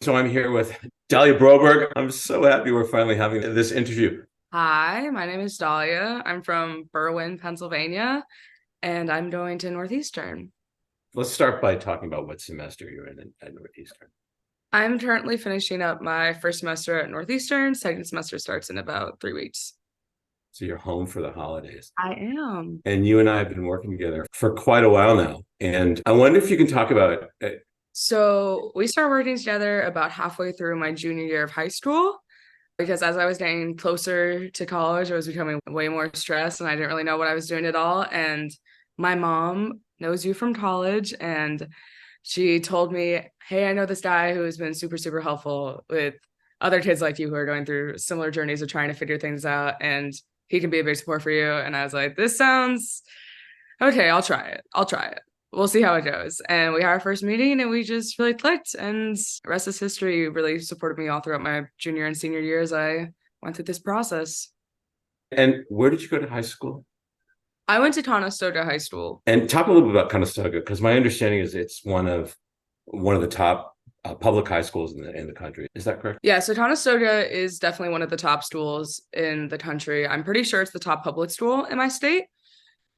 So I'm here with Dahlia Broberg. I'm so happy we're finally having this interview. Hi, my name is Dahlia. I'm from Berwyn, Pennsylvania, and I'm going to Northeastern. Let's start by talking about what semester you're in at Northeastern. I'm currently finishing up my first semester at Northeastern. Second semester starts in about 3 weeks. So you're home for the holidays. I am. And you and I have been working together for quite a while now. And I wonder if you can talk about it. So we started working together about halfway through my junior year of high school because as I was getting closer to college, I was becoming way more stressed and I didn't really know what I was doing at all. And my mom knows you from college and she told me, hey, I know this guy who has been super, super helpful with other kids like you who are going through similar journeys of trying to figure things out. And he can be a big support for you. And I was like, this sounds okay. I'll try it. I'll try it. We'll see how it goes. And we had our first meeting and we just really clicked. And the rest is history. You really supported me all throughout my junior and senior years. I went through this process. And where did you go to high school? I went to Conestoga High School. And talk a little bit about Conestoga, because my understanding is it's one of the top public high schools in the country. Is that correct? Yeah, so Conestoga is definitely one of the top schools in the country. I'm pretty sure it's the top public school in my state.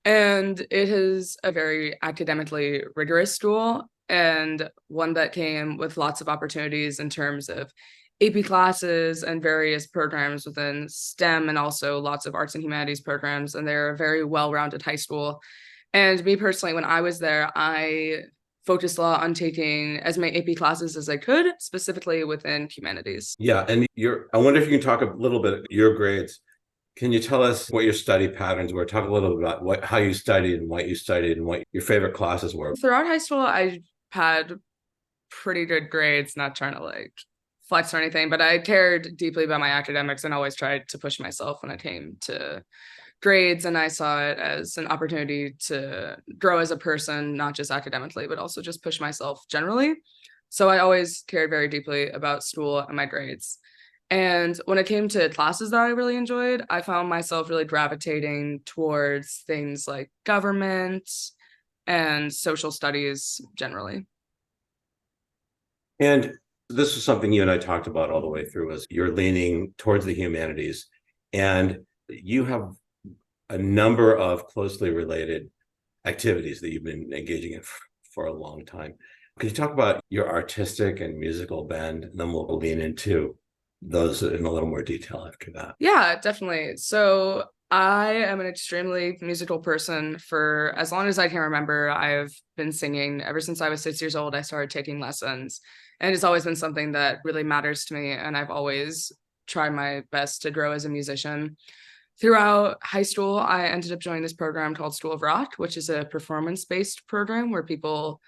And it is a very academically rigorous school and one that came with lots of opportunities in terms of AP classes and various programs within STEM and also lots of arts and humanities programs. And they're a very well-rounded high school. And me personally, when I was there, I focused a lot on taking as many AP classes as I could, specifically within humanities. Yeah. And I wonder if you can talk a little bit your grades. Can you tell us what your study patterns were? Talk a little bit about how you studied and what you studied and what your favorite classes were. Throughout high school, I had pretty good grades, not trying to like flex or anything, but I cared deeply about my academics and always tried to push myself when it came to grades. And I saw it as an opportunity to grow as a person, not just academically, but also just push myself generally. So I always cared very deeply about school and my grades. And when it came to classes that I really enjoyed, I found myself really gravitating towards things like government and social studies generally. And this is something you and I talked about all the way through, is you're leaning towards the humanities, and you have a number of closely related activities that you've been engaging in for a long time. Could you talk about your artistic and musical bend? And then we'll lean into those in a little more detail after that. Yeah, definitely. So I am an extremely musical person. For as long as I can remember, I've been singing ever since I was 6 years old. I started taking lessons, and it's always been something that really matters to me. And I've always tried my best to grow as a musician. Throughout high school, I ended up joining this program called School of Rock, which is a performance-based program where people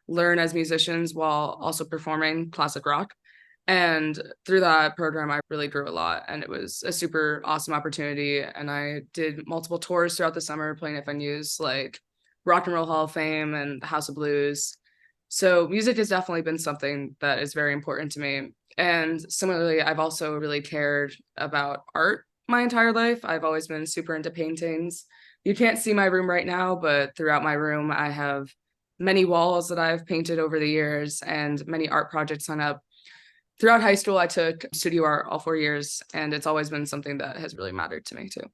learn as musicians while also performing classic rock. And through that program, I really grew a lot, and it was a super awesome opportunity. And I did multiple tours throughout the summer playing at venues like Rock and Roll Hall of Fame and the House of Blues. So music has definitely been something that is very important to me. And similarly, I've also really cared about art my entire life. I've always been super into paintings. You can't see my room right now, but throughout my room, I have many walls that I've painted over the years and many art projects hung up. Throughout high school, I took studio art all 4 years, and it's always been something that has really mattered to me too.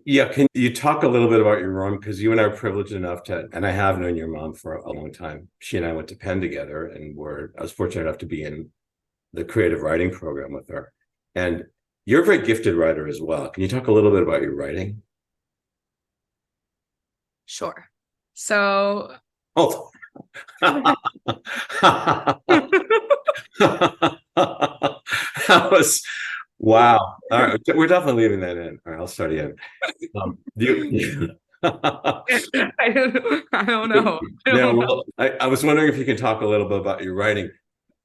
Yeah, can you talk a little bit about your mom? Because you and I are privileged enough and I have known your mom for a long time. She and I went to Penn together, and I was fortunate enough to be in the creative writing program with her. And you're a very gifted writer as well. Can you talk a little bit about your writing? Sure. So Oh. That was wow. All right, we're definitely leaving that in. All right, I'll start again. I don't know. Yeah, well, I was wondering if you can talk a little bit about your writing.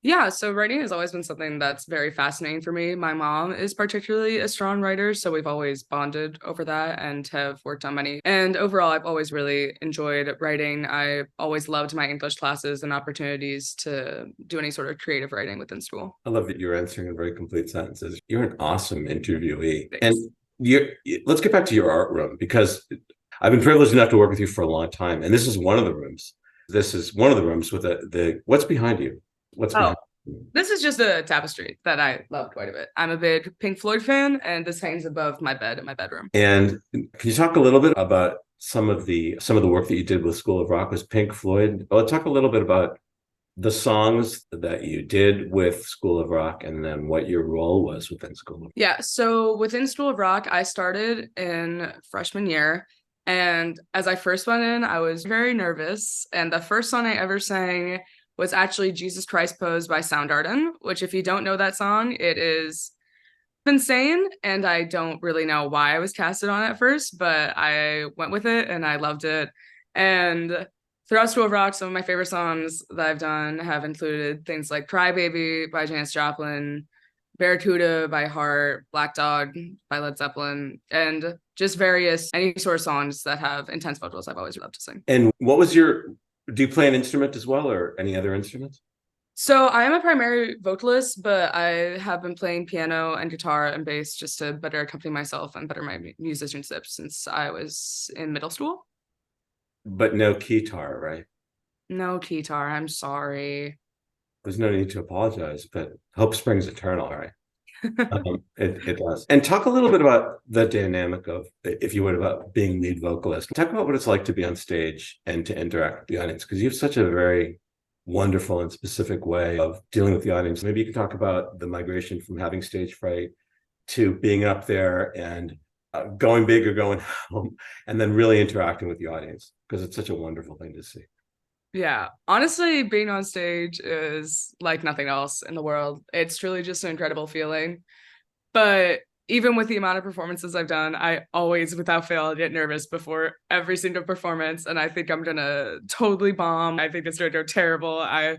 Yeah, so writing has always been something that's very fascinating for me. My mom is particularly a strong writer, so we've always bonded over that and have worked on many. And overall, I've always really enjoyed writing. I always loved my English classes and opportunities to do any sort of creative writing within school. I love that you're answering in very complete sentences. You're an awesome interviewee. Thanks. And let's get back to your art room, because I've been privileged enough to work with you for a long time. And this is one of the rooms. This is one of the rooms with the what's behind you? What's behind? This is just a tapestry that I love quite a bit. I'm a big Pink Floyd fan, and this hangs above my bed in my bedroom. And can you talk a little bit about some of the work that you did with School of Rock? Was Pink Floyd? Well, talk a little bit about the songs that you did with School of Rock and then what your role was within School of Rock. Yeah, so within School of Rock, I started in freshman year. And as I first went in, I was very nervous. And the first song I ever sang was actually Jesus Christ Pose by Soundgarden, which, if you don't know that song, it is insane. And I don't really know why I was casted on at first, but I went with it and I loved it. And throughout School of Rock, some of my favorite songs that I've done have included things like Cry Baby by Janis Joplin, Barracuda by Heart, Black Dog by Led Zeppelin, and just various any sort of songs that have intense vocals I've always loved to sing. And do you play an instrument as well or any other instruments? So I am a primary vocalist, but I have been playing piano and guitar and bass just to better accompany myself and better my musicianship since I was in middle school. But no keytar, right? No guitar, I'm sorry. There's no need to apologize, but hope springs eternal, right? It does. And talk a little bit about the dynamic of, if you would, about being lead vocalist. Talk about what it's like to be on stage and to interact with the audience, because you have such a very wonderful and specific way of dealing with the audience. Maybe you could talk about the migration from having stage fright to being up there and going big or going home, and then really interacting with the audience, because it's such a wonderful thing to see. Yeah, honestly, being on stage is like nothing else in the world. It's truly just an incredible feeling. But even with the amount of performances I've done, I always, without fail, get nervous before every single performance. And I think I'm gonna totally bomb. I think it's gonna go terrible. I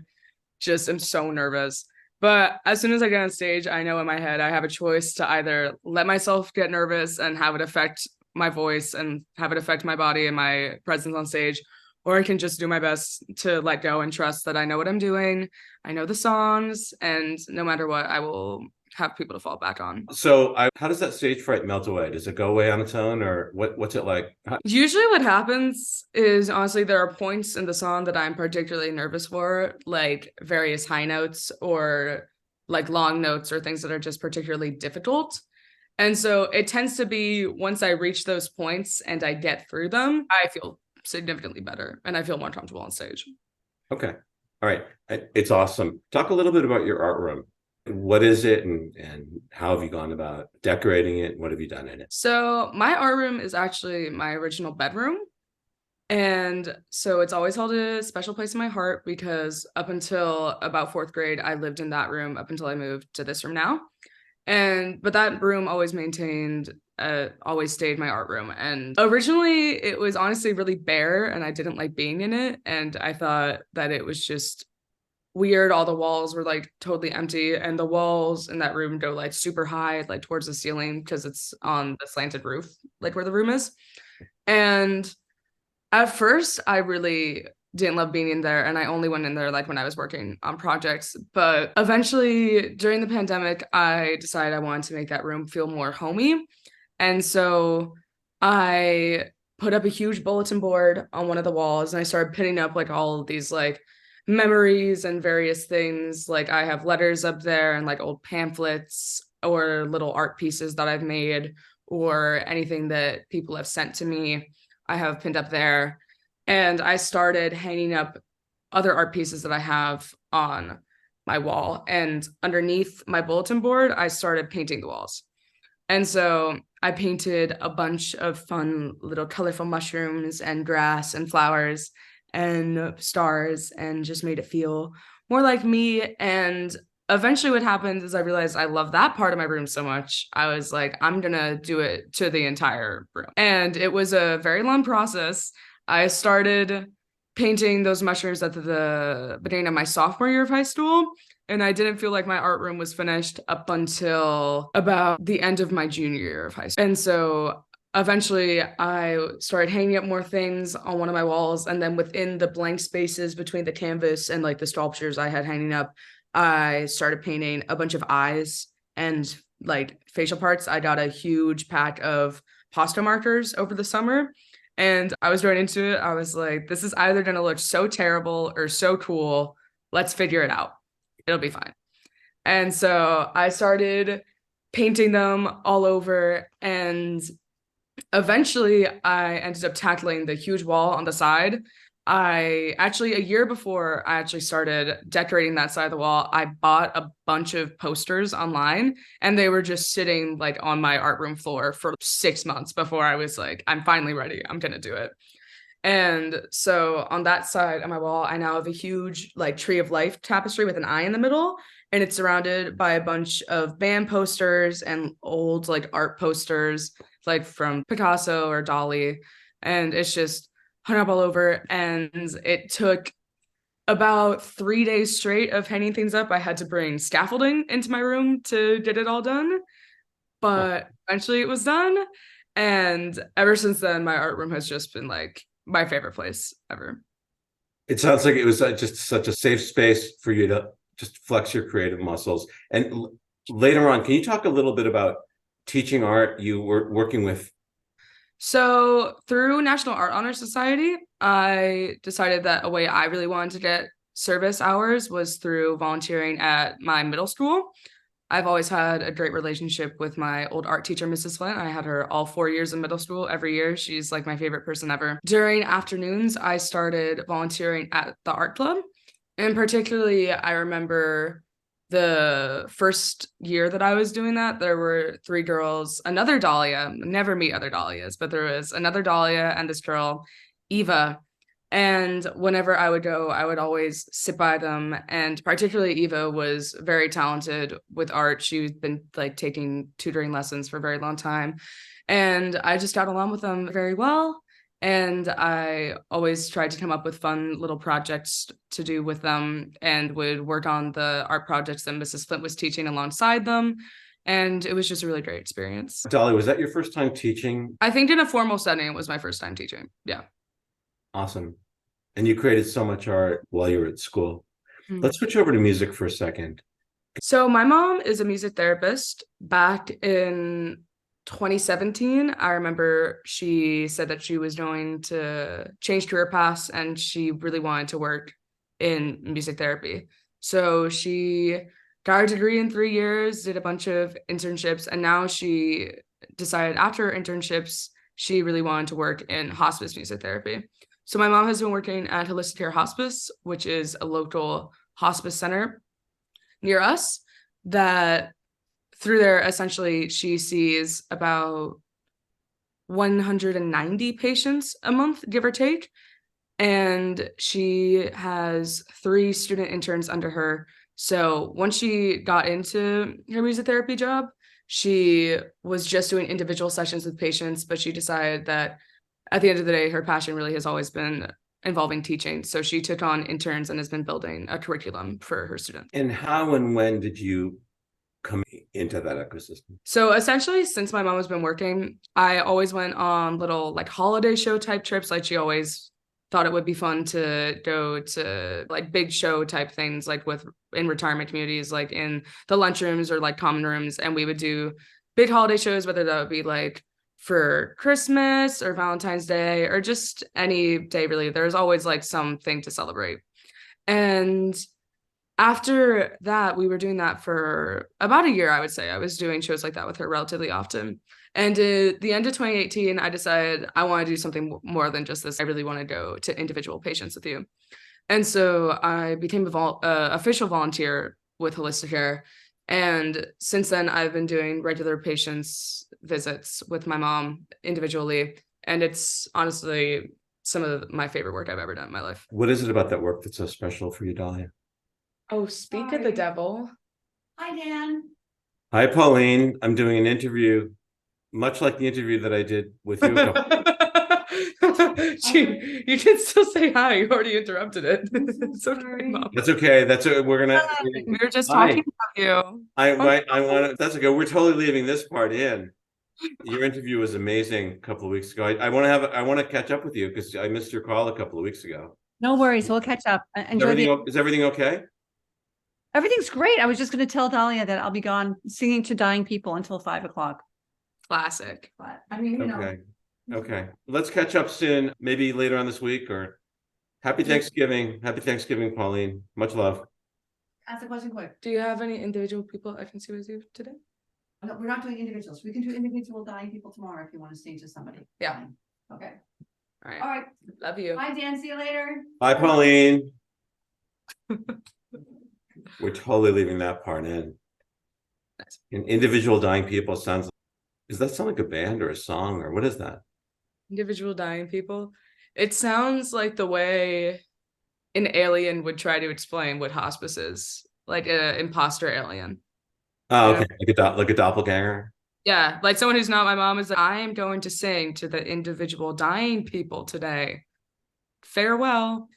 just am so nervous. But as soon as I get on stage, I know in my head I have a choice to either let myself get nervous and have it affect my voice and have it affect my body and my presence on stage, or I can just do my best to let go and trust that I know what I'm doing. I know the songs, and no matter what, I will have people to fall back on. So how does that stage fright melt away? Does it go away on its own, or what's it like? Usually what happens is, honestly, there are points in the song that I'm particularly nervous for, like various high notes or like long notes or things that are just particularly difficult. And so it tends to be once I reach those points and I get through them, I feel significantly better and I feel more comfortable on stage. Okay. All right. It's awesome. Talk a little bit about your art room. What is it, and how have you gone about decorating it? What have you done in it? So my art room is actually my original bedroom. And so it's always held a special place in my heart because up until about fourth grade, I lived in that room up until I moved to this room now. But that room always stayed my art room. And originally it was honestly really bare and I didn't like being in it. And I thought that it was just weird. All the walls were like totally empty, and the walls in that room go like super high, like towards the ceiling, because it's on the slanted roof, like where the room is. And at first I really didn't love being in there, and I only went in there like when I was working on projects. But eventually during the pandemic, I decided I wanted to make that room feel more homey. And so I put up a huge bulletin board on one of the walls, and I started pinning up like all of these like memories and various things. Like I have letters up there and like old pamphlets or little art pieces that I've made or anything that people have sent to me, I have pinned up there. And I started hanging up other art pieces that I have on my wall. And underneath my bulletin board, I started painting the walls. And so I painted a bunch of fun little colorful mushrooms and grass and flowers and stars and just made it feel more like me. And eventually what happened is I realized I love that part of my room so much. I was like, I'm gonna do it to the entire room. And it was a very long process. I started painting those mushrooms at the beginning of my sophomore year of high school, and I didn't feel like my art room was finished up until about the end of my junior year of high school. And so eventually I started hanging up more things on one of my walls, and then within the blank spaces between the canvas and like the sculptures I had hanging up, I started painting a bunch of eyes and like facial parts. I got a huge pack of pasta markers over the summer, and I was going into it. I was like, this is either going to look so terrible or so cool. Let's figure it out. It'll be fine. And so I started painting them all over, and eventually I ended up tackling the huge wall on the side. I actually, a year before I actually started decorating that side of the wall, I bought a bunch of posters online, and they were just sitting like on my art room floor for 6 months before I was like, I'm finally ready. I'm going to do it. And so on that side of my wall, I now have a huge like tree of life tapestry with an eye in the middle. And it's surrounded by a bunch of band posters and old like art posters, like from Picasso or Dali. And it's just hung up all over. And it took about 3 days straight of hanging things up. I had to bring scaffolding into my room to get it all done. But eventually it was done. And ever since then, my art room has just been like my favorite place ever. It sounds like it was just such a safe space for you to just flex your creative muscles. And later on, can you talk a little bit about teaching art you were working with? So through National Art Honor Society, I decided that a way I really wanted to get service hours was through volunteering at my middle school. I've always had a great relationship with my old art teacher, Mrs. Flint. I had her all 4 years in middle school every year. She's like my favorite person ever. During afternoons, I started volunteering at the art club. And particularly, I remember the first year that I was doing that, there were 3 girls, another Dahlia, never meet other Dahlias, but there was another Dahlia and this girl, Eva. And whenever I would go, I would always sit by them. And particularly Eva was very talented with art. She's been like taking tutoring lessons for a very long time. And I just got along with them very well. And I always tried to come up with fun little projects to do with them and would work on the art projects that Mrs. Flint was teaching alongside them. And it was just a really great experience. Dolly, was that your first time teaching? I think in a formal setting, it was my first time teaching. Yeah. Awesome. And you created so much art while you were at school. Let's switch over to music for a second. So my mom is a music therapist. Back in 2017, I remember she said that she was going to change career paths and she really wanted to work in music therapy. So she got her degree in 3 years, did a bunch of internships, and now she decided after her internships, she really wanted to work in hospice music therapy. So my mom has been working at Holistic Care Hospice, which is a local hospice center near us that through there, essentially, she sees about 190 patients a month, give or take. And she has 3 student interns under her. So once she got into her music therapy job, she was just doing individual sessions with patients, but she decided that at the end of the day, her passion really has always been involving teaching. So she took on interns and has been building a curriculum for her students. And how and when did you come into that ecosystem? So essentially, since my mom has been working, I always went on little like holiday show type trips. Like she always thought it would be fun to go to like big show type things, like in retirement communities, like in the lunchrooms or like common rooms. And we would do big holiday shows, whether that would be like for Christmas or Valentine's Day or just any day, really. There's always like something to celebrate. And after that, we were doing that for about a year, I would say. I was doing shows like that with her relatively often. And at the end of 2018, I decided I want to do something more than just this. I really want to go to individual patients with you. And so I became an official volunteer with Holistic Care. And since then, I've been doing regular patients visits with my mom individually. And it's honestly some of my favorite work I've ever done in my life. What is it about that work that's so special for you, Dahlia? Oh, speak of the devil. Hi, Dan. Hi, Pauline. I'm doing an interview, much like the interview that I did with you. Gee, you can still say hi. You already interrupted it. It's okay, Mom. That's okay. We're gonna. We were just Hi. talking about you. I want to. That's okay. We're totally leaving this part in. Your interview was amazing a couple of weeks ago. I want to catch up with you because I missed your call a couple of weeks ago. No worries. We'll catch up. Is everything okay? Everything's great. I was just going to tell Dahlia that I'll be gone singing to dying people until 5 o'clock. Classic. But I mean, Okay. Let's catch up soon. Maybe later on this week or happy Thanksgiving. Happy Thanksgiving, Pauline. Much love. Ask the question quick. Do you have any individual people I can see with you today? No, we're not doing individuals. We can do individual dying people tomorrow if you want to sing to somebody. Yeah. Fine. Okay. All right. All right. Love you. Bye, Dan. See you later. Hi, Pauline. We're totally leaving that part in. Nice. And individual dying people sounds. Does that sound like a band or a song or what is that? Individual dying people. It sounds like the way an alien would try to explain what hospice is, like an imposter alien. Oh, Yeah. okay, like a doppelganger. Yeah, like someone who's not my mom is like, I am going to sing to the individual dying people today. Farewell.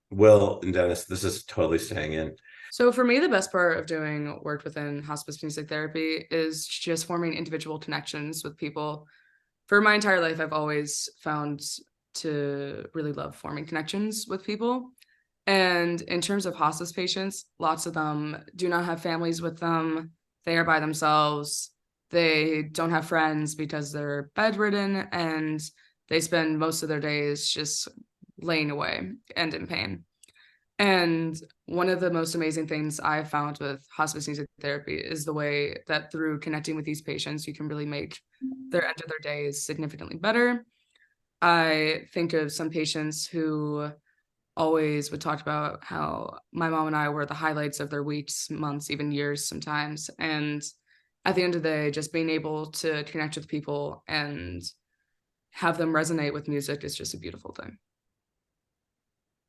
Will and Dennis, this is totally staying in. So for me, the best part of doing work within hospice music therapy is just forming individual connections with people. For my entire life, I've always found to really love forming connections with people. And in terms of hospice patients, lots of them do not have families with them. They are by themselves. They don't have friends because they're bedridden, and they spend most of their days just laying away and in pain. And one of the most amazing things I've found with hospice music therapy is the way that through connecting with these patients, you can really make their end of their days significantly better. I think of some patients who always would talk about how my mom and I were the highlights of their weeks, months, even years sometimes. And at the end of the day, just being able to connect with people and have them resonate with music is just a beautiful thing.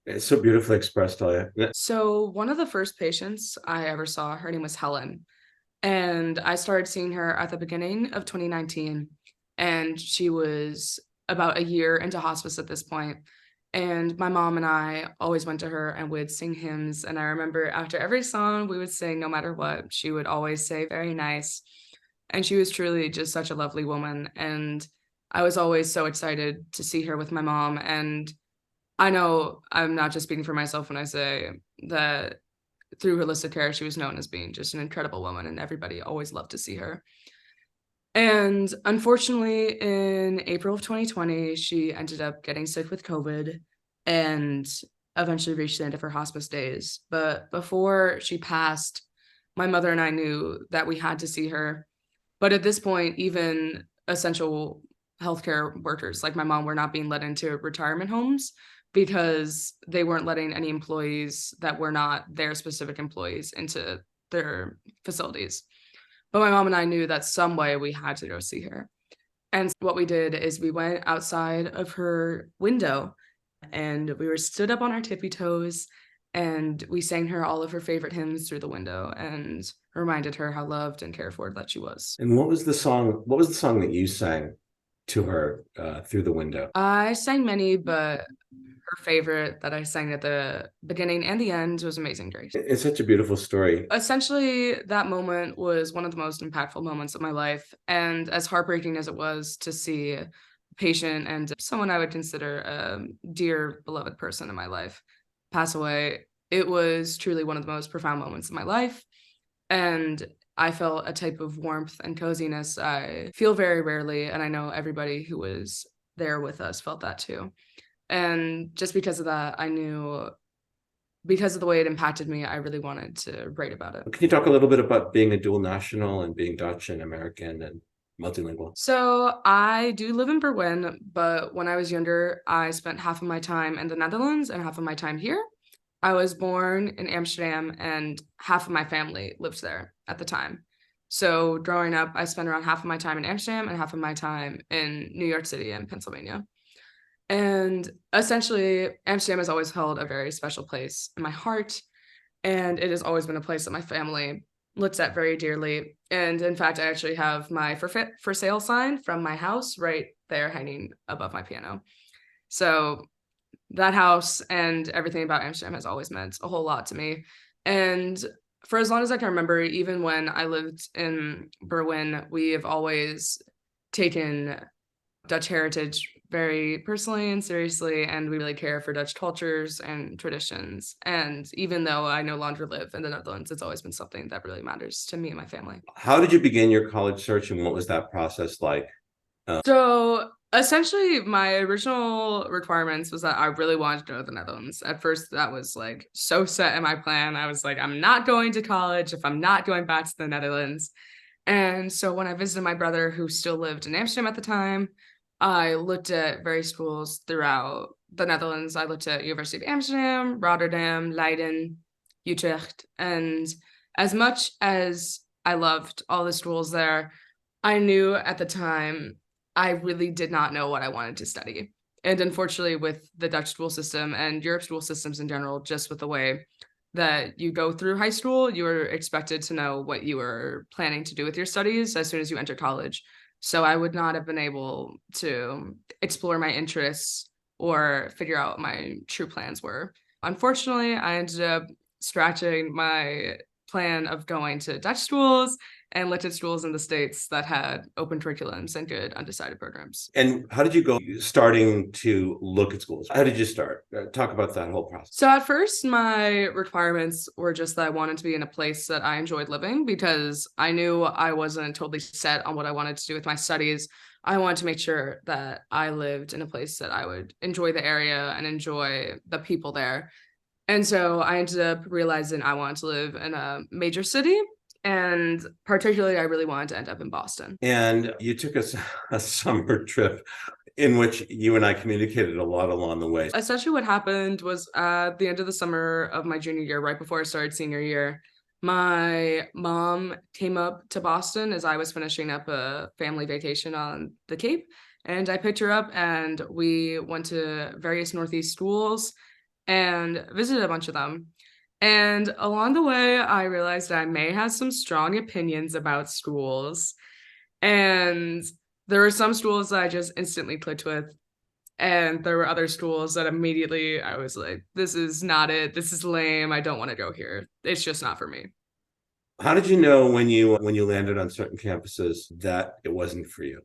It's so beautifully expressed, Dahlia. So one of the first patients I ever saw, her name was Helen. And I started seeing her at the beginning of 2019. And she was about a year into hospice at this point. And my mom and I always went to her and would sing hymns. And I remember after every song we would sing, no matter what, she would always say, very nice. And she was truly just such a lovely woman. And I was always so excited to see her with my mom. And I know I'm not just speaking for myself when I say that through holistic care, she was known as being just an incredible woman, and everybody always loved to see her. And unfortunately, in April of 2020, she ended up getting sick with COVID and eventually reached the end of her hospice days. But before she passed, my mother and I knew that we had to see her. But at this point, even essential healthcare workers like my mom were not being let into retirement homes because they weren't letting any employees that were not their specific employees into their facilities. But my mom and I knew that some way we had to go see her. And what we did is we went outside of her window and we were stood up on our tippy toes and we sang her all of her favorite hymns through the window and reminded her how loved and cared for that she was. And what was the song? What was the song that you sang to her through the window? I sang many, but her favorite that I sang at the beginning and the end was Amazing Grace. It's such a beautiful story. Essentially, that moment was one of the most impactful moments of my life. And as heartbreaking as it was to see a patient and someone I would consider a dear, beloved person in my life pass away, it was truly one of the most profound moments of my life. And I felt a type of warmth and coziness I feel very rarely. And I know everybody who was there with us felt that too. And just because of that, I knew, because of the way it impacted me, I really wanted to write about it. Can you talk a little bit about being a dual national and being Dutch and American and multilingual? So I do live in Berlin, but when I was younger, I spent half of my time in the Netherlands and half of my time here. I was born in Amsterdam and half of my family lived there at the time. So growing up, I spent around half of my time in Amsterdam and half of my time in New York City and Pennsylvania. And essentially, Amsterdam has always held a very special place in my heart. And it has always been a place that my family looks at very dearly. And in fact, I actually have my for sale sign from my house right there hanging above my piano. So that house and everything about Amsterdam has always meant a whole lot to me. And for as long as I can remember, even when I lived in Berlin, we have always taken Dutch heritage very personally and seriously, and we really care for Dutch cultures and traditions. And even though I no longer live in the Netherlands, it's always been something that really matters to me and my family. How did you begin your college search and what was that process like? So essentially, my original requirements was that I really wanted to go to the Netherlands. At first, that was like so set in my plan. I was like, I'm not going to college if I'm not going back to the Netherlands. And so when I visited my brother, who still lived in Amsterdam at the time, I looked at various schools throughout the Netherlands. I looked at University of Amsterdam, Rotterdam, Leiden, Utrecht, and as much as I loved all the schools there, I knew at the time I really did not know what I wanted to study. And unfortunately, with the Dutch school system and Europe school systems in general, just with the way that you go through high school, you were expected to know what you were planning to do with your studies as soon as you enter college. So I would not have been able to explore my interests or figure out what my true plans were. Unfortunately, I ended up scratching my plan of going to Dutch schools and looked at schools in the States that had open curriculums and good undecided programs. And how did you go starting to look at schools? How did you start? Talk about that whole process. So at first, my requirements were just that I wanted to be in a place that I enjoyed living because I knew I wasn't totally set on what I wanted to do with my studies. I wanted to make sure that I lived in a place that I would enjoy the area and enjoy the people there. And so I ended up realizing I wanted to live in a major city. And particularly, I really wanted to end up in Boston. And you took a summer trip in which you and I communicated a lot along the way. Essentially, what happened was at the end of the summer of my junior year, right before I started senior year, my mom came up to Boston as I was finishing up a family vacation on the Cape. And I picked her up and we went to various Northeast schools and visited a bunch of them. And along the way, I realized I may have some strong opinions about schools. And there were some schools that I just instantly clicked with. And there were other schools that immediately I was like, this is not it. This is lame. I don't want to go here. It's just not for me. How did you know when you landed on certain campuses that it wasn't for you?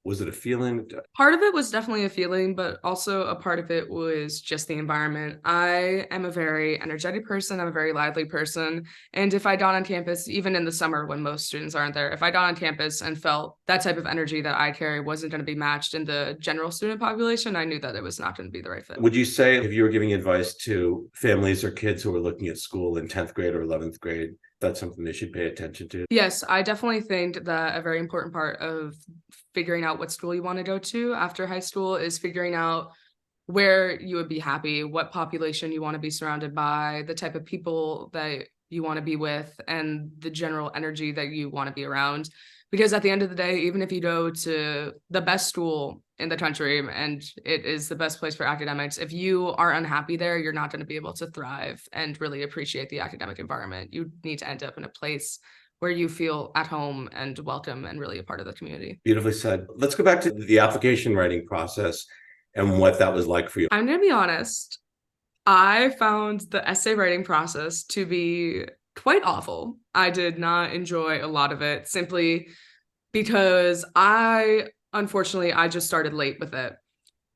Was it a feeling? Part of it was definitely a feeling, but also a part of it was just the environment. I am a very energetic person. I'm a very lively person. And if I got on campus, even in the summer when most students aren't there, if I got on campus and felt that type of energy that I carry wasn't going to be matched in the general student population, I knew that it was not going to be the right fit. Would you say if you were giving advice to families or kids who were looking at school in 10th grade or 11th grade, that's something they should pay attention to? Yes, I definitely think that a very important part of figuring out what school you want to go to after high school is figuring out where you would be happy, what population you want to be surrounded by, the type of people that you want to be with, and the general energy that you want to be around. Because at the end of the day, even if you go to the best school in the country and it is the best place for academics, if you are unhappy there, you're not going to be able to thrive and really appreciate the academic environment. You need to end up in a place where you feel at home and welcome and really a part of the community. Beautifully said. Let's go back to the application writing process and what that was like for you. I'm going to be honest. I found the essay writing process to be quite awful. I did not enjoy a lot of it simply because unfortunately, I just started late with it.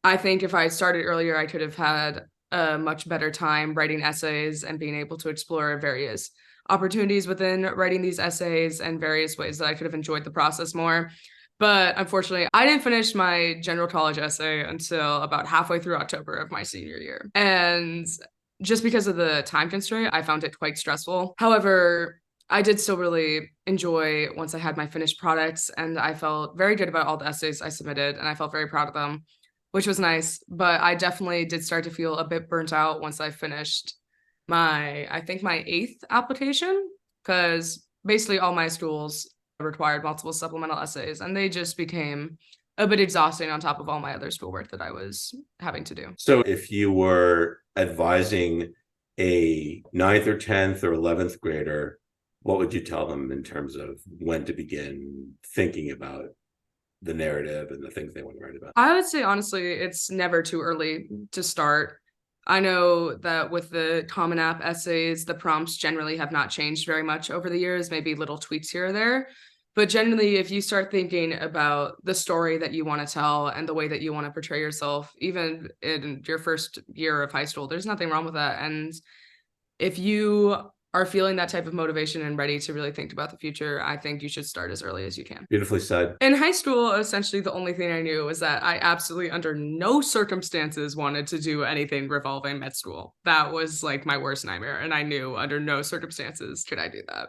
I think if I started earlier, I could have had a much better time writing essays and being able to explore various opportunities within writing these essays and various ways that I could have enjoyed the process more. But unfortunately, I didn't finish my general college essay until about halfway through October of my senior year. And just because of the time constraint, I found it quite stressful. However, I did still really enjoy once I had my finished products, and I felt very good about all the essays I submitted, and I felt very proud of them, which was nice. But I definitely did start to feel a bit burnt out once I finished my 8th application, because basically all my schools required multiple supplemental essays, and they just became a bit exhausting on top of all my other schoolwork that I was having to do. So if you were advising a 9th or 10th or 11th grader, what would you tell them in terms of when to begin thinking about the narrative and the things they want to write about? I would say, honestly, it's never too early to start. I know that with the Common App essays, the prompts generally have not changed very much over the years, maybe little tweaks here or there. But generally, if you start thinking about the story that you want to tell and the way that you want to portray yourself, even in your first year of high school, there's nothing wrong with that. And if you are feeling that type of motivation and ready to really think about the future, I think you should start as early as you can. Beautifully said. In high school, essentially the only thing I knew was that I absolutely under no circumstances wanted to do anything revolving med school. That was like my worst nightmare. And I knew under no circumstances could I do that.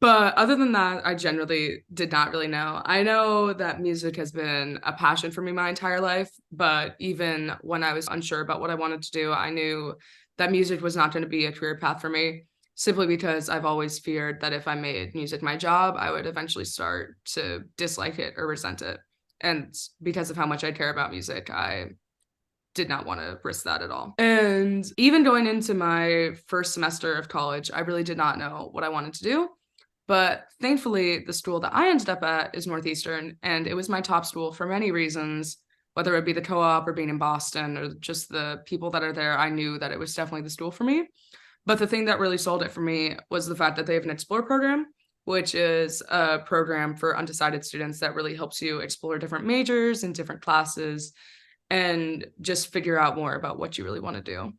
But other than that, I generally did not really know. I know that music has been a passion for me my entire life, but even when I was unsure about what I wanted to do, I knew that music was not going to be a career path for me, simply because I've always feared that if I made music my job, I would eventually start to dislike it or resent it. And because of how much I care about music, I did not want to risk that at all. And even going into my first semester of college, I really did not know what I wanted to do. But thankfully, the school that I ended up at is Northeastern, and it was my top school for many reasons, whether it be the co-op or being in Boston or just the people that are there. I knew that it was definitely the school for me. But the thing that really sold it for me was the fact that they have an Explore program, which is a program for undecided students that really helps you explore different majors and different classes and just figure out more about what you really want to do.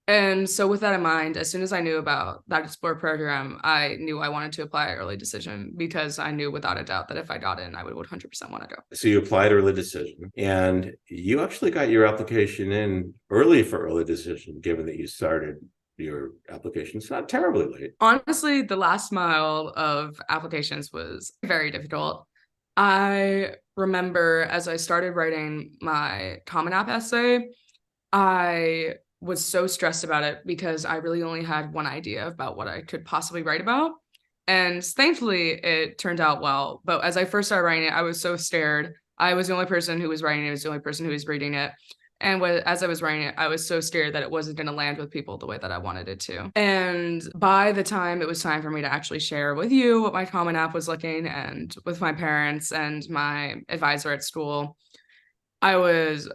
And so with that in mind, as soon as I knew about that Explore program, I knew I wanted to apply early decision because I knew without a doubt that if I got in, I would 100% want to go. So you applied early decision, and you actually got your application in early for early decision, given that you started your application. It's not terribly late. Honestly, the last mile of applications was very difficult. I remember as I started writing my Common App essay, I was so stressed about it because I really only had one idea about what I could possibly write about. And thankfully, it turned out well. But as I first started writing it, I was so scared. I was the only person who was writing it. I was the only person who was reading it. And as I was writing it, I was so scared that it wasn't going to land with people the way that I wanted it to. And by the time it was time for me to actually share with you what my Common App was looking and with my parents and my advisor at school, I was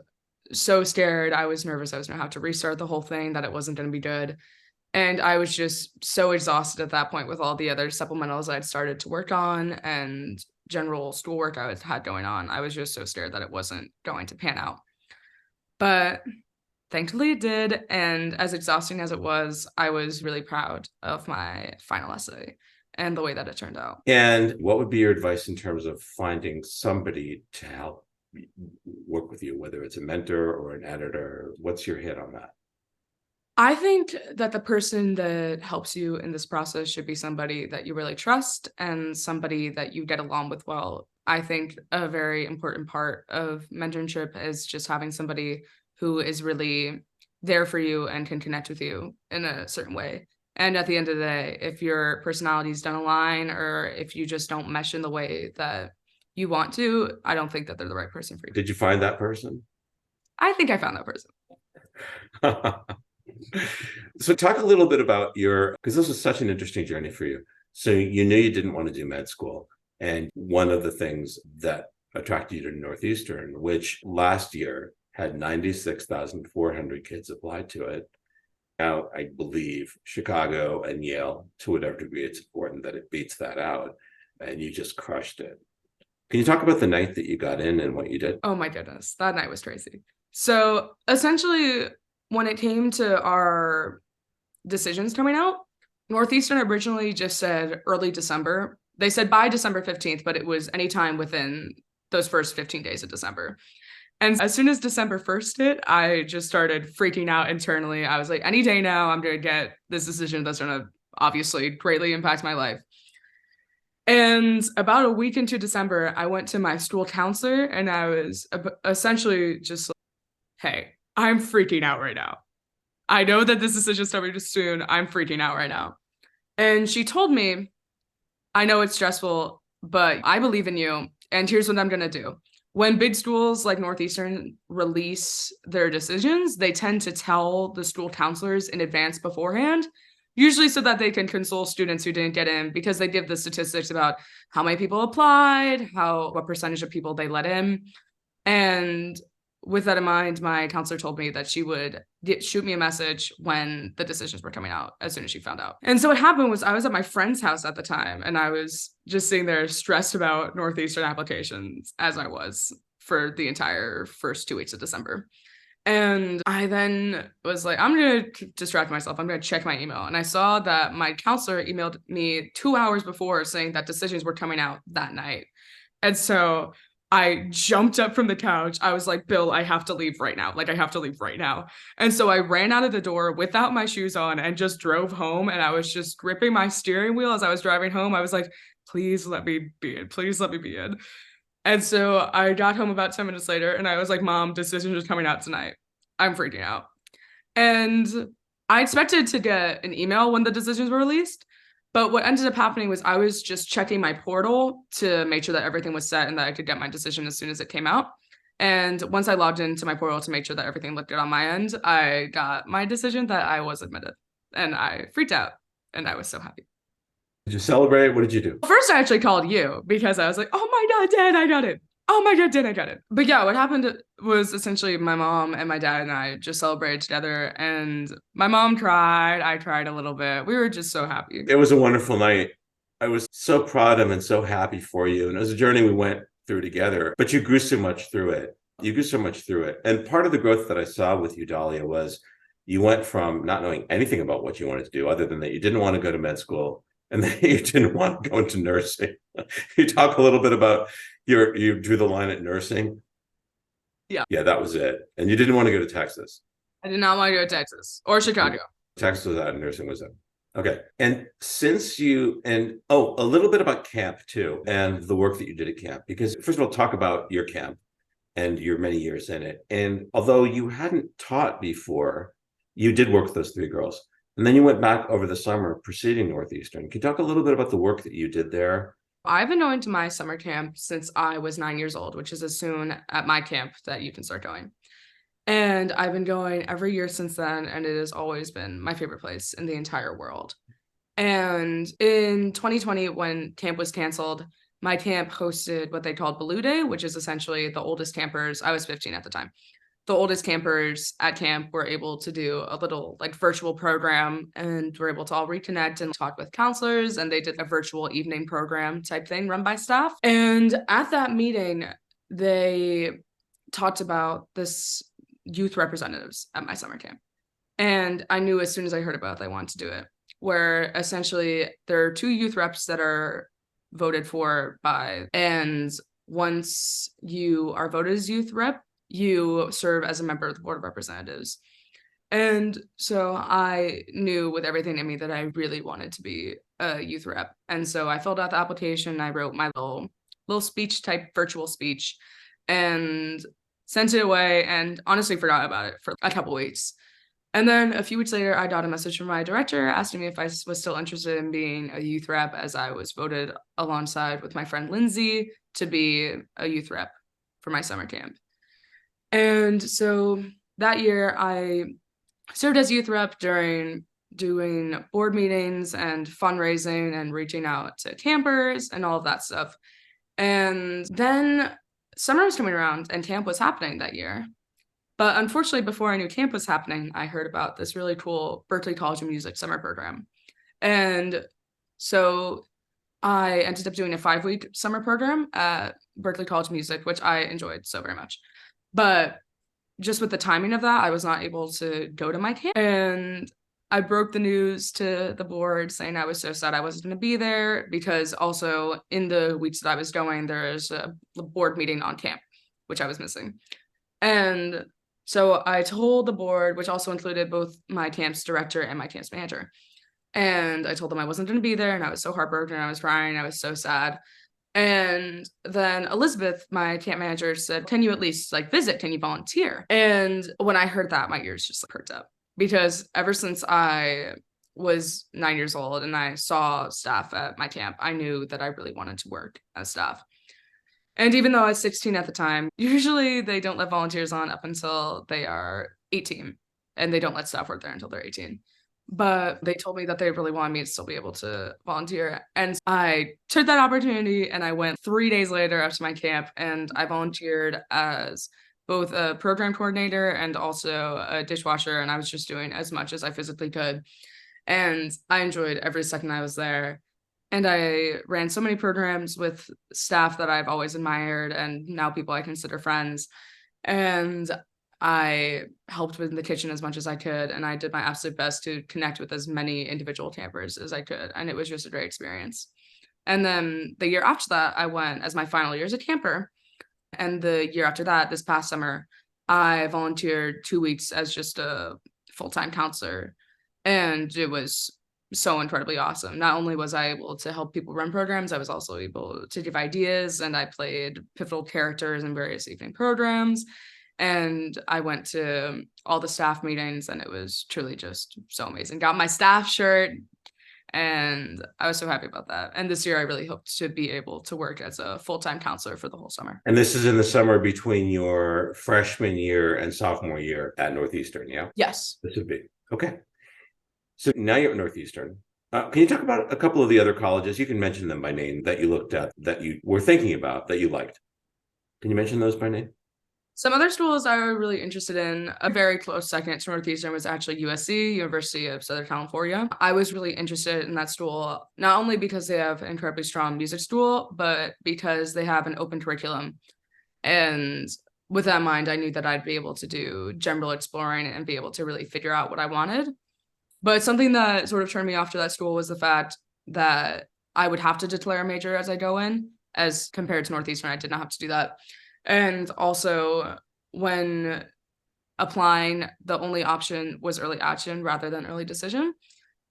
so scared. I was nervous. I was going to have to restart the whole thing, that it wasn't going to be good. And I was just so exhausted at that point with all the other supplementals I'd started to work on and general schoolwork I had going on. I was just so scared that it wasn't going to pan out. But thankfully it did. And as exhausting as it was, I was really proud of my final essay and the way that it turned out. And what would be your advice in terms of finding somebody to help work with you, whether it's a mentor or an editor? What's your hit on that? I think that the person that helps you in this process should be somebody that you really trust and somebody that you get along with well. I think a very important part of mentorship is just having somebody who is really there for you and can connect with you in a certain way. And at the end of the day, if your personalities don't align or if you just don't mesh in the way that you want to, I don't think that they're the right person for you. Did you find that person? I think I found that person. So talk a little bit about because this was such an interesting journey for you. So you knew you didn't want to do med school. And one of the things that attracted you to Northeastern, which last year had 96,400 kids applied to it. Now, I believe Chicago and Yale, to whatever degree it's important that it beats that out. And you just crushed it. Can you talk about the night that you got in and what you did? Oh my goodness, that night was crazy. So essentially, when it came to our decisions coming out, Northeastern originally just said early December. They said by December 15th, but it was anytime within those first 15 days of December. And as soon as December 1st hit, I just started freaking out internally. I was like, any day now, I'm going to get this decision that's going to obviously greatly impact my life. And about a week into December, I went to my school counselor and I was essentially just like, hey, I'm freaking out right now. I know that this decision's coming soon. I'm freaking out right now. And she told me, I know it's stressful, but I believe in you. And here's what I'm going to do. When big schools like Northeastern release their decisions, they tend to tell the school counselors in advance beforehand, usually so that they can console students who didn't get in, because they give the statistics about how many people applied, what percentage of people they let in. And with that in mind, my counselor told me that she would shoot me a message when the decisions were coming out as soon as she found out. And so what happened was I was at my friend's house at the time, and I was just sitting there stressed about Northeastern applications, as I was for the entire first 2 weeks of December. And I then was like, I'm going to distract myself. I'm going to check my email. And I saw that my counselor emailed me 2 hours before saying that decisions were coming out that night. And so I jumped up from the couch. I was like, Bill, I have to leave right now. Like, I have to leave right now. And so I ran out of the door without my shoes on and just drove home. And I was just gripping my steering wheel as I was driving home. I was like, please let me be in. Please let me be in. And so I got home about 10 minutes later and I was like, Mom, decisions are coming out tonight. I'm freaking out. And I expected to get an email when the decisions were released. But what ended up happening was I was just checking my portal to make sure that everything was set and that I could get my decision as soon as it came out. And once I logged into my portal to make sure that everything looked good on my end, I got my decision that I was admitted. And I freaked out and I was so happy. Did you celebrate? What did you do? First, I actually called you because I was like, oh my God, Dad, I got it. Oh my God, Dad, I got it. But yeah, what happened was essentially my mom and my dad and I just celebrated together. And my mom cried. I cried a little bit. We were just so happy. It was a wonderful night. I was so proud of and so happy for you. And it was a journey we went through together, but you grew so much through it. You grew so much through it. And part of the growth that I saw with you, Dahlia, was you went from not knowing anything about what you wanted to do, other than that you didn't want to go to med school and that you didn't want to go into nursing. You talk a little bit about you drew the line at nursing. Yeah, that was it. And you didn't want to go to Texas. I did not want to go to Texas or Chicago. Texas was out and nursing was in. Okay. And since you, and a little bit about camp too, and the work that you did at camp, because first of all, talk about your camp and your many years in it. And although you hadn't taught before, you did work with those three girls. And then you went back over the summer preceding Northeastern. Can you talk a little bit about the work that you did there? I've been going to my summer camp since I was 9 years old, which is as soon at my camp that you can start going. And I've been going every year since then, and it has always been my favorite place in the entire world. And in 2020, when camp was canceled, my camp hosted what they called Baloo Day, which is essentially the oldest campers. I was 15 at the time. The oldest campers at camp were able to do a little like virtual program and were able to all reconnect and talk with counselors. And they did a virtual evening program type thing run by staff. And at that meeting, they talked about this youth representatives at my summer camp. And I knew as soon as I heard about it, I wanted to do it, where essentially there are 2 youth reps that are voted for by, and once you are voted as youth rep, you serve as a member of the Board of Representatives. And so I knew with everything in me that I really wanted to be a youth rep. And so I filled out the application. I wrote my little speech type virtual speech and sent it away and honestly forgot about it for a couple weeks. And then a few weeks later, I got a message from my director asking me if I was still interested in being a youth rep, as I was voted alongside with my friend Lindsay to be a youth rep for my summer camp. And so that year I served as youth rep during doing board meetings and fundraising and reaching out to campers and all of that stuff. And then summer was coming around and camp was happening that year. But unfortunately, before I knew camp was happening, I heard about this really cool Berkeley College of Music summer program. And so I ended up doing a 5-week summer program at Berkeley College of Music, which I enjoyed so very much. But just with the timing of that, I was not able to go to my camp. And I broke the news to the board saying I was so sad I wasn't going to be there, because also in the weeks that I was going, there is a board meeting on camp, which I was missing. And so I told the board, which also included both my camp's director and my camp's manager. And I told them I wasn't going to be there, and I was so heartbroken, I was crying, I was so sad. And then Elizabeth, my camp manager, said, can you at least visit? Can you volunteer? And when I heard that, my ears just perked up, because ever since I was 9 years old and I saw staff at my camp, I knew that I really wanted to work as staff. And even though I was 16 at the time, usually they don't let volunteers on up until they are 18, and they don't let staff work there until they're 18. But they told me that they really wanted me to still be able to volunteer. And I took that opportunity and I went 3 days later after my camp, and I volunteered as both a program coordinator and also a dishwasher. And I was just doing as much as I physically could. And I enjoyed every second I was there. And I ran so many programs with staff that I've always admired, and now people I consider friends. And I helped in the kitchen as much as I could, and I did my absolute best to connect with as many individual campers as I could, and it was just a great experience. And then the year after that, I went as my final year as a camper, and the year after that, this past summer, I volunteered 2 weeks as just a full-time counselor, and it was so incredibly awesome. Not only was I able to help people run programs, I was also able to give ideas, and I played pivotal characters in various evening programs. And I went to all the staff meetings, and it was truly just so amazing. Got my staff shirt, and I was so happy about that. And this year, I really hope to be able to work as a full-time counselor for the whole summer. And this is in the summer between your freshman year and sophomore year at Northeastern, yeah? Yes. This would be. Okay. So now you're at Northeastern. Can you talk about a couple of the other colleges? You can mention them by name that you looked at, that you were thinking about, that you liked. Can you mention those by name? Some other schools I was really interested in, a very close second to Northeastern, was actually USC, University of Southern California. I was really interested in that school, not only because they have an incredibly strong music school, but because they have an open curriculum. And with that in mind, I knew that I'd be able to do general exploring and be able to really figure out what I wanted. But something that sort of turned me off to that school was the fact that I would have to declare a major as I go in, as compared to Northeastern, I did not have to do that. And also, when applying, the only option was early action rather than early decision.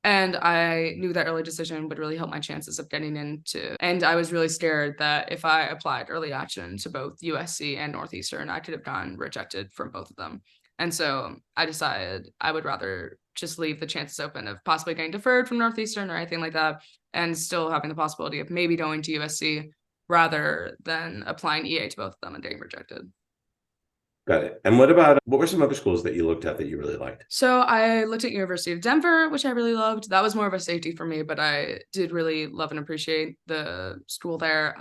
And I knew that early decision would really help my chances of getting into. And I was really scared that if I applied early action to both USC and Northeastern, I could have gotten rejected from both of them. And so I decided I would rather just leave the chances open of possibly getting deferred from Northeastern or anything like that, and still having the possibility of maybe going to USC rather than applying EA to both of them and getting rejected. Got it. And what were some other schools that you looked at that you really liked? So I looked at University of Denver, which I really loved. That was more of a safety for me, but I did really love and appreciate the school there.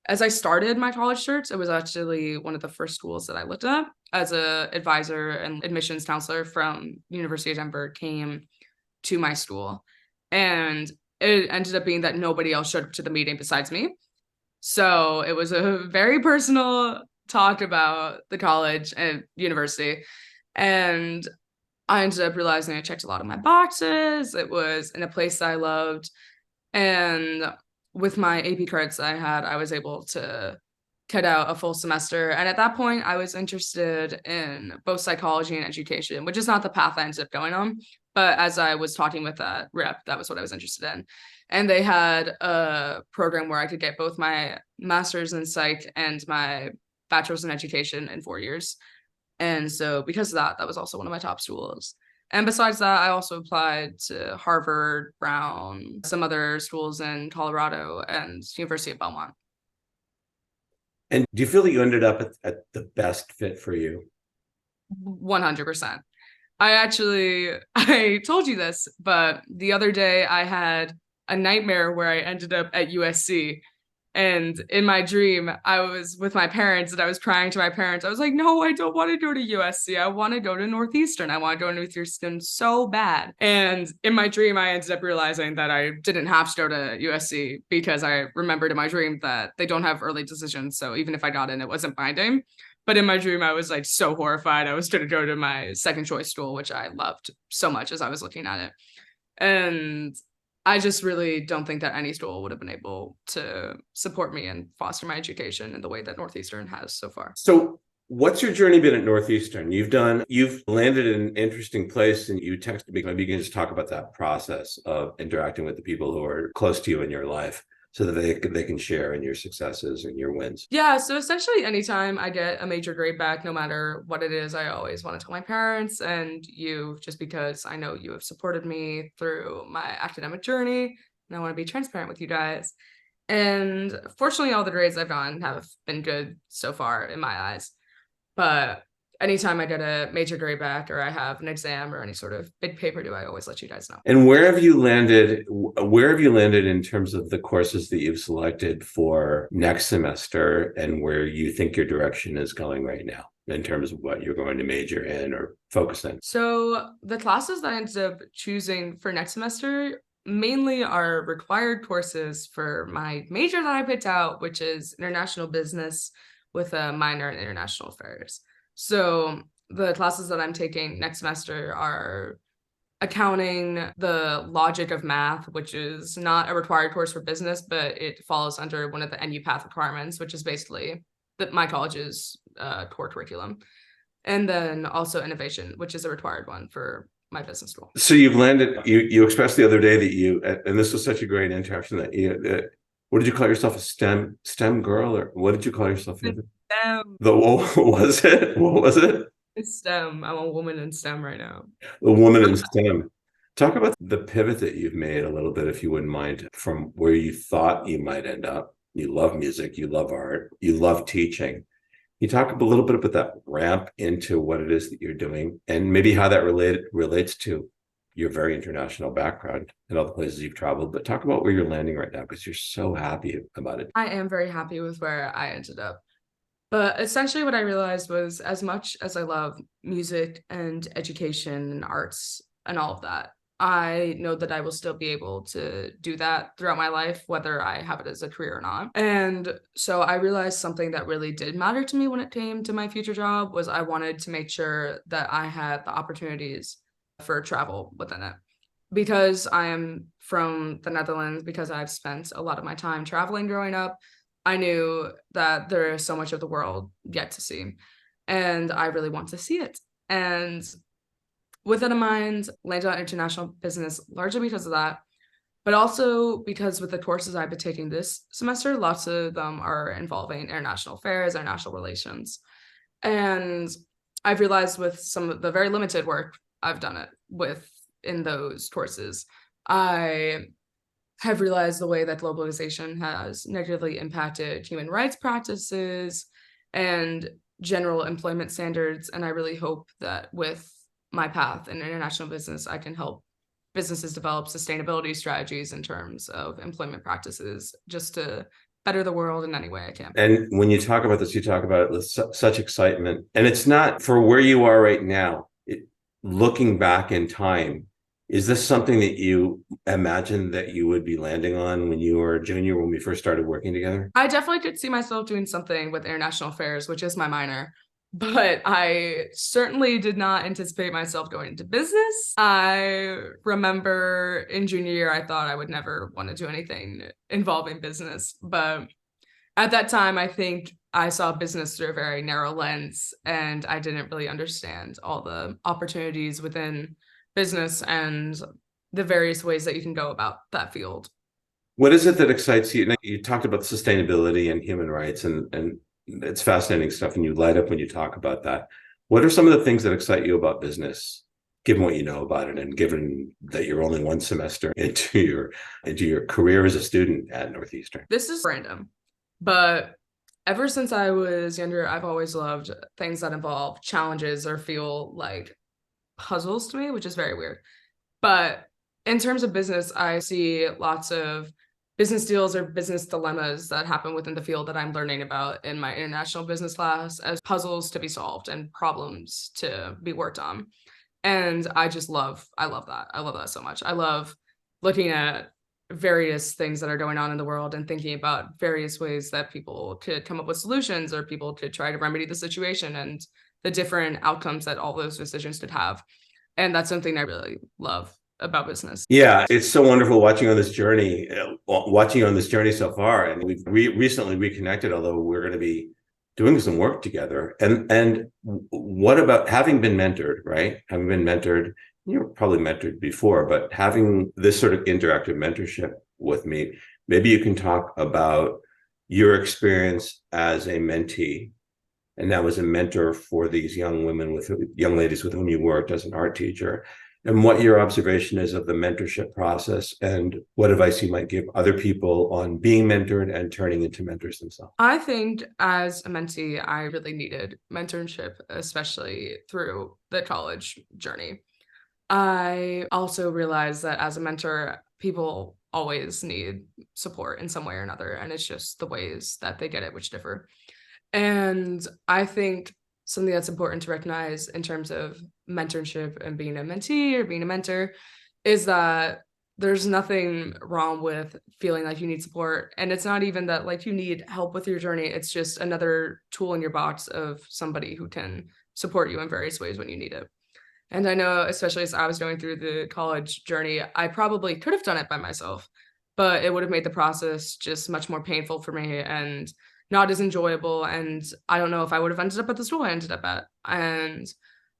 As I started my college search, it was actually one of the first schools that I looked at as a advisor and admissions counselor from University of Denver came to my school. And it ended up being that nobody else showed up to the meeting besides me. So it was a very personal talk about the college and university. And I ended up realizing I checked a lot of my boxes. It was in a place that I loved. And with my AP credits I had, I was able to cut out a full semester. And at that point, I was interested in both psychology and education, which is not the path I ended up going on. But as I was talking with that rep, that was what I was interested in. And they had a program where I could get both my master's in psych and my bachelor's in education in 4 years. And so because of that, that was also one of my top schools. And besides that, I also applied to Harvard, Brown, some other schools in Colorado, and University of Belmont. And do you feel that you ended up at the best fit for you? 100%. I told you this, but the other day I had a nightmare where I ended up at USC. And in my dream, I was with my parents and I was crying to my parents. I was like, no, I don't want to go to USC. I want to go to Northeastern. I want to go to Northeastern so bad. And in my dream, I ended up realizing that I didn't have to go to USC because I remembered in my dream that they don't have early decisions. So even if I got in, it wasn't binding. But in my dream, I was like so horrified. I was going to go to my second choice school, which I loved so much as I was looking at it. And I just really don't think that any school would have been able to support me and foster my education in the way that Northeastern has so far. So what's your journey been at Northeastern? You've landed in an interesting place, and you texted me. Maybe you can just talk about that process of interacting with the people who are close to you in your life, so that they can share in your successes and your wins. Yeah, so essentially anytime I get a major grade back, no matter what it is, I always want to tell my parents and you, just because I know you have supported me through my academic journey, and I want to be transparent with you guys. And fortunately, all the grades I've gotten have been good so far in my eyes. But anytime I get a major grade back or I have an exam or any sort of big paper due, I always let you guys know. And where have you landed in terms of the courses that you've selected for next semester, and where you think your direction is going right now in terms of what you're going to major in or focus in? So the classes that I ended up choosing for next semester mainly are required courses for my major that I picked out, which is international business with a minor in international affairs. So the classes that I'm taking next semester are accounting, the logic of math, which is not a required course for business, but it falls under one of the NU Path requirements, which is basically my college's core curriculum. And then also innovation, which is a required one for my business school. So you've landed, you expressed the other day that you, and this was such a great interaction that what did you call yourself? A STEM girl, or what did you call yourself? STEM. What was it? What was it? It's STEM. I'm a woman in STEM right now. The woman in STEM. Talk about the pivot that you've made a little bit, if you wouldn't mind, from where you thought you might end up. You love music, you love art, you love teaching. You talk a little bit about that ramp into what it is that you're doing, and maybe how that relates to your very international background and all the places you've traveled. But talk about where you're landing right now, because you're so happy about it. I am very happy with where I ended up. But essentially what I realized was, as much as I love music and education and arts and all of that, I know that I will still be able to do that throughout my life, whether I have it as a career or not. And so I realized something that really did matter to me when it came to my future job was I wanted to make sure that I had the opportunities for travel within it. Because I am from the Netherlands, because I've spent a lot of my time traveling growing up, I knew that there is so much of the world yet to see, and I really want to see it. And with that in mind, landed on international business largely because of that, but also because with the courses I've been taking this semester, lots of them are involving international affairs, international relations. And I've realized with some of the very limited work I've done it with in those courses, I have realized the way that globalization has negatively impacted human rights practices and general employment standards. And I really hope that with my path in international business, I can help businesses develop sustainability strategies in terms of employment practices, just to better the world in any way I can. And when you talk about this, you talk about it with such excitement. And it's not for where you are right now. Looking back in time, is this something that you imagined that you would be landing on when you were a junior, when we first started working together? I definitely could see myself doing something with international affairs, which is my minor, but I certainly did not anticipate myself going into business. I remember in junior year, I thought I would never want to do anything involving business. But at that time, I think I saw business through a very narrow lens, and I didn't really understand all the opportunities within business and the various ways that you can go about that field. What is it that excites you? You talked about sustainability and human rights, and it's fascinating stuff, and you light up when you talk about that. What are some of the things that excite you about business, given what you know about it, and given that you're only one semester into your career as a student at Northeastern? This is random, but ever since I was younger, I've always loved things that involve challenges or feel like puzzles to me, which is very weird. But in terms of business, I see lots of business deals or business dilemmas that happen within the field that I'm learning about in my international business class as puzzles to be solved and problems to be worked on. And I love that. I love that so much. I love looking at various things that are going on in the world and thinking about various ways that people could come up with solutions, or people could try to remedy the situation, and the different outcomes that all those decisions could have. And that's something I really love about business. Yeah, it's so wonderful watching you on this journey so far. And we've recently reconnected, although we're going to be doing some work together. And what about having been mentored, right? Having been mentored, you were probably mentored before, but having this sort of interactive mentorship with me, maybe you can talk about your experience as a mentee, and now as a mentor for these young ladies with whom you worked as an art teacher, and what your observation is of the mentorship process, and what advice you might give other people on being mentored and turning into mentors themselves. I think as a mentee, I really needed mentorship, especially through the college journey. I also realized that as a mentor, people always need support in some way or another, and it's just the ways that they get it which differ. And I think something that's important to recognize in terms of mentorship and being a mentee or being a mentor is that there's nothing wrong with feeling like you need support. And it's not even that like you need help with your journey. It's just another tool in your box of somebody who can support you in various ways when you need it. And I know, especially as I was going through the college journey, I probably could have done it by myself, but it would have made the process just much more painful for me and not as enjoyable. And I don't know if I would have ended up at the school I ended up at. And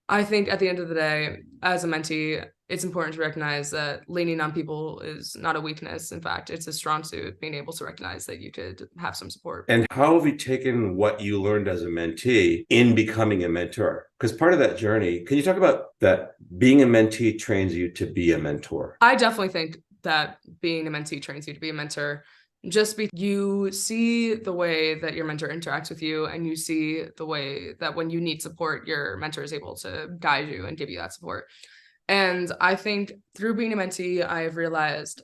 I think at the end of the day, as a mentee, it's important to recognize that leaning on people is not a weakness. In fact, it's a strong suit, being able to recognize that you could have some support. And how have you taken what you learned as a mentee in becoming a mentor? Because part of that journey, can you talk about that being a mentee trains you to be a mentor? I definitely think that being a mentee trains you to be a mentor. Just because you see the way that your mentor interacts with you, and you see the way that when you need support, your mentor is able to guide you and give you that support. And I think through being a mentee, I've realized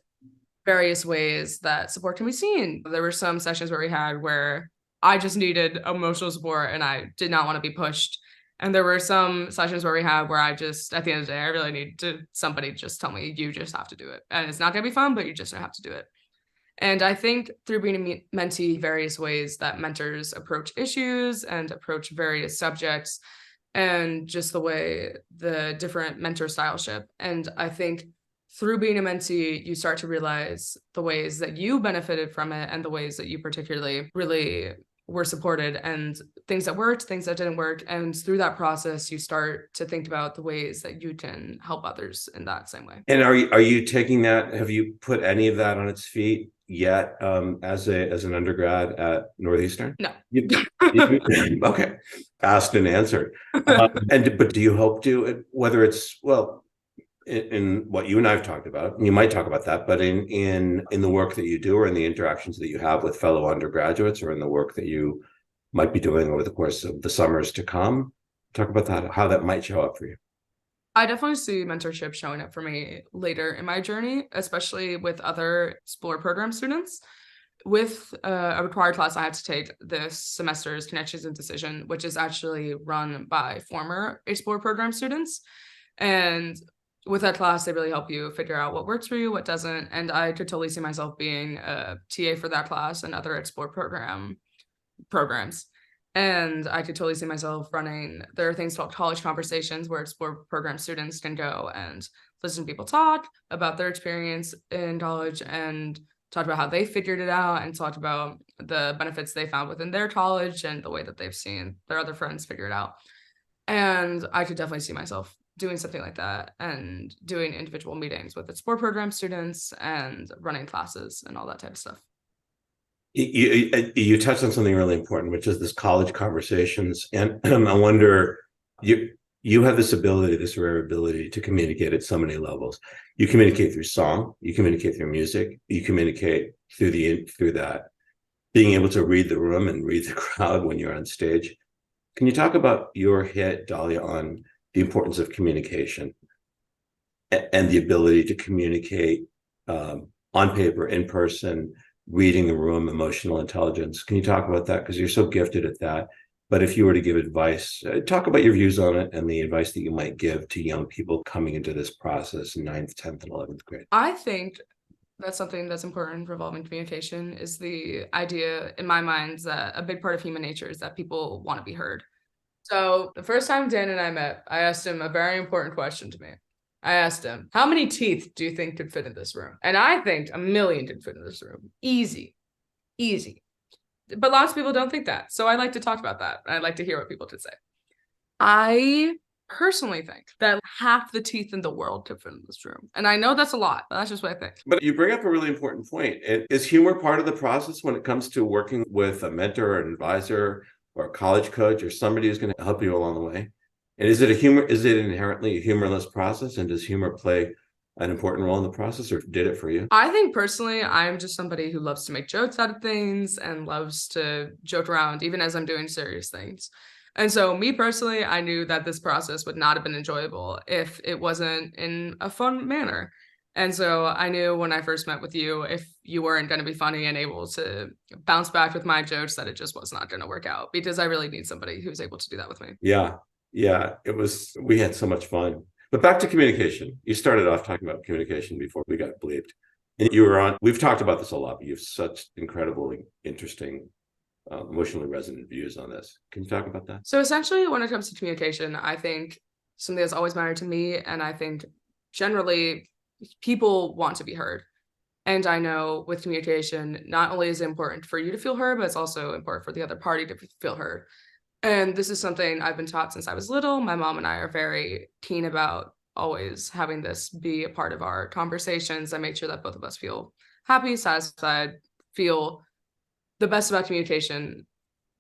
various ways that support can be seen. There were some sessions where we had where I just needed emotional support and I did not want to be pushed. And there were some sessions where we had where I just, at the end of the day, I really need somebody just tell me, you just have to do it. And it's not going to be fun, but you just have to do it. And I think through being a mentee, various ways that mentors approach issues and approach various subjects, and just the way the different mentor styleship. And I think through being a mentee, you start to realize the ways that you benefited from it and the ways that you particularly really were supported, and things that worked, things that didn't work. And through that process, you start to think about the ways that you can help others in that same way. And are you taking that? Have you put any of that on its feet yet as an undergrad at Northeastern? No. Okay, asked and answered. But do you hope to, whether it's in what you and I have talked about, and you might talk about that, but in the work that you do, or in the interactions that you have with fellow undergraduates, or in the work that you might be doing over the course of the summers to come, talk about that, how that might show up for you. I definitely see mentorship showing up for me later in my journey, especially with other Explore program students. With a required class I had to take this semester's Connections and Decision, which is actually run by former Explore program students. And with that class, they really help you figure out what works for you, what doesn't. And I could totally see myself being a TA for that class and other Explore programs. And I could totally see myself running, there are things called college conversations where Explore program students can go and listen to people talk about their experience in college and talk about how they figured it out, and talk about the benefits they found within their college and the way that they've seen their other friends figure it out. And I could definitely see myself doing something like that, and doing individual meetings with Explore program students and running classes and all that type of stuff. You touched on something really important, which is this college conversations. And I wonder, you have this ability, this rare ability to communicate at so many levels. You communicate through song, you communicate through music, you communicate through that, being able to read the room and read the crowd when you're on stage. Can you talk about your hit, Dahlia, on the importance of communication and the ability to communicate on paper, in person, reading the room, emotional intelligence? Can you talk about that? Because you're so gifted at that. But if you were to give advice, talk about your views on it and the advice that you might give to young people coming into this process in 9th, 10th, and 11th grade. I think that's something that's important revolving communication, is the idea in my mind that a big part of human nature is that people want to be heard. So the first time Dan and I met, I asked him a very important question to me. I asked him, how many teeth do you think could fit in this room? And I think 1 million could fit in this room. Easy. But lots of people don't think that. So I like to talk about that. I'd like to hear what people could say. I personally think that half the teeth in the world could fit in this room. And I know that's a lot, but that's just what I think. But you bring up a really important point. Is humor part of the process when it comes to working with a mentor or an advisor or a college coach or somebody who's going to help you along the way? And is it inherently a humorless process? And does humor play an important role in the process, or did it for you? I think personally, I'm just somebody who loves to make jokes out of things and loves to joke around, even as I'm doing serious things. And so me personally, I knew that this process would not have been enjoyable if it wasn't in a fun manner. And so I knew when I first met with you, if you weren't going to be funny and able to bounce back with my jokes, that it just was not going to work out, because I really need somebody who's able to do that with me. Yeah, we had so much fun. But back to communication. You started off talking about communication before we got bleeped. And we've talked about this a lot, but you have such incredibly interesting emotionally resonant views on this. Can you talk about that? So essentially, when it comes to communication, I think something that's always mattered to me, and I think generally people want to be heard. And I know with communication, not only is it important for you to feel heard, but it's also important for the other party to feel heard. And this is something I've been taught since I was little. My mom and I are very keen about always having this be a part of our conversations and make sure that both of us feel happy, satisfied, feel the best about communication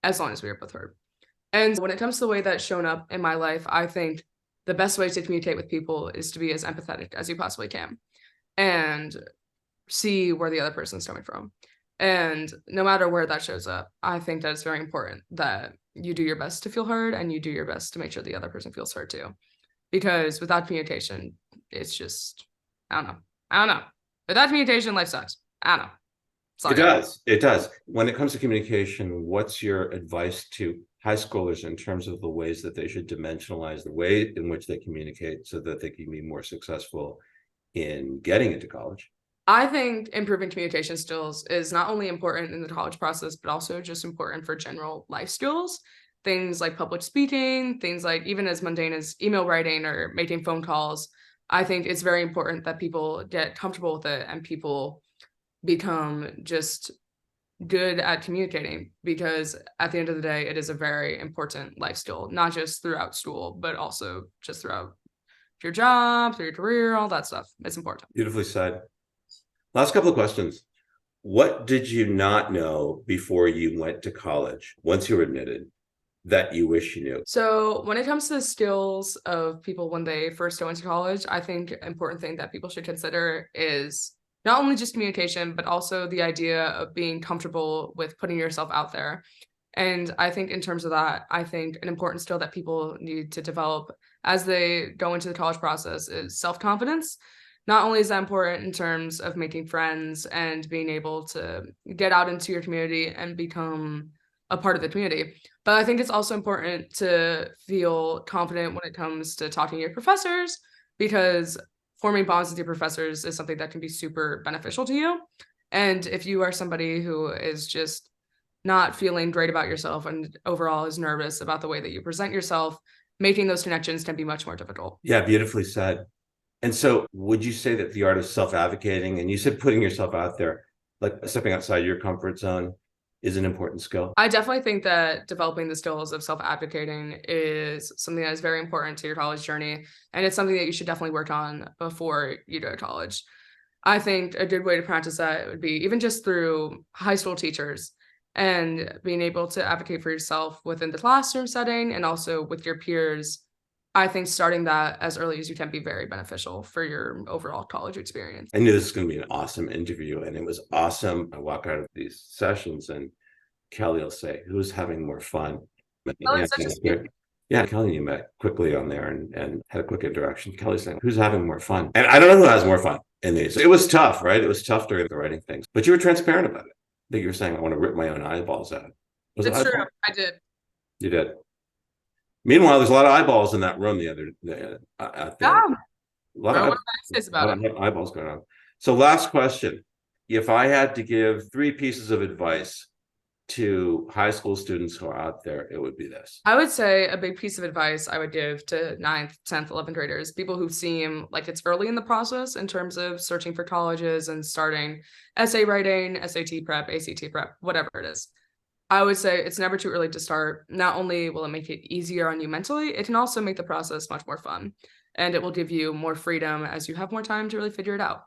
as long as we are both heard. And when it comes to the way that's shown up in my life, I think the best way to communicate with people is to be as empathetic as you possibly can and see where the other person's coming from. And no matter where that shows up, I think that it's very important that you do your best to feel heard and you do your best to make sure the other person feels heard too. Because without communication, it's just, I don't know. Without communication, life sucks. I don't know. Sorry. It does. It does. When it comes to communication, what's your advice to high schoolers in terms of the ways that they should dimensionalize the way in which they communicate so that they can be more successful in getting into college? I think improving communication skills is not only important in the college process, but also just important for general life skills. Things like public speaking, things like even as mundane as email writing or making phone calls. I think it's very important that people get comfortable with it and people become just good at communicating, because at the end of the day, it is a very important life skill, not just throughout school, but also just throughout your job, through your career, all that stuff. It's important. Beautifully said. Last couple of questions. What did you not know before you went to college, once you were admitted, that you wish you knew? So when it comes to the skills of people when they first go into college, I think an important thing that people should consider is not only just communication, but also the idea of being comfortable with putting yourself out there. And I think in terms of that, I think an important skill that people need to develop as they go into the college process is self-confidence. Not only is that important in terms of making friends and being able to get out into your community and become a part of the community, but I think it's also important to feel confident when it comes to talking to your professors, because forming bonds with your professors is something that can be super beneficial to you. And if you are somebody who is just not feeling great about yourself and overall is nervous about the way that you present yourself, making those connections can be much more difficult. Yeah, beautifully said. And so would you say that the art of self-advocating, and you said putting yourself out there, like stepping outside your comfort zone, is an important skill? I definitely think that developing the skills of self-advocating is something that is very important to your college journey. And it's something that you should definitely work on before you go to college. I think a good way to practice that would be even just through high school teachers and being able to advocate for yourself within the classroom setting and also with your peers. I think starting that as early as you can be very beneficial for your overall college experience. I knew this was going to be an awesome interview, and it was awesome. I walk out of these sessions and Kelly will say, "Who's having more fun?" Yeah, Kelly and you met quickly on there and had a quick interaction. Kelly saying, "Who's having more fun?" And I don't know who has more fun in these. It was tough, right? It was tough during the writing things, but you were transparent about it. I think you were saying, "I want to rip my own eyeballs out." Was it It's true. eyeball? I did. You did. Meanwhile, there's a lot of eyeballs in that room the other day. Out there. Yeah. A lot Bro, of what am I about it? eyeballs going on. So last question. If I had to give 3 pieces of advice to high school students who are out there, it would be this. I would say a big piece of advice I would give to 9th, 10th, 11th graders, people who seem like it's early in the process in terms of searching for colleges and starting essay writing, SAT prep, ACT prep, whatever it is. I would say it's never too early to start. Not only will it make it easier on you mentally, it can also make the process much more fun. And it will give you more freedom as you have more time to really figure it out.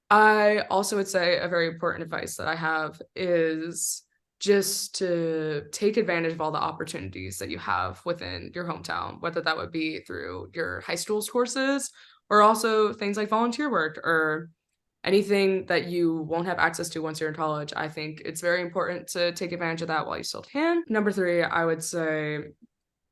I also would say a very important advice that I have is just to take advantage of all the opportunities that you have within your hometown, whether that would be through your high school's courses or also things like volunteer work or anything that you won't have access to once you're in college. I think it's very important to take advantage of that while you still can. Number 3, I would say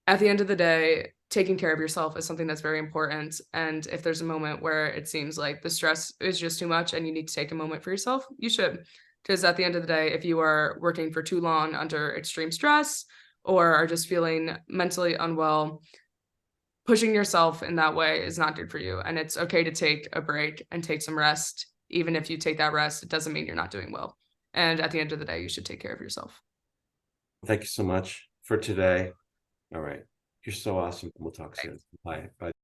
at the end of the day, taking care of yourself is something that's very important. And if there's a moment where it seems like the stress is just too much and you need to take a moment for yourself, you should. Because at the end of the day, if you are working for too long under extreme stress or are just feeling mentally unwell, pushing yourself in that way is not good for you. And it's okay to take a break and take some rest. Even if you take that rest, it doesn't mean you're not doing well. And at the end of the day, you should take care of yourself. Thank you so much for today. All right. You're so awesome. We'll talk soon. Bye. Bye.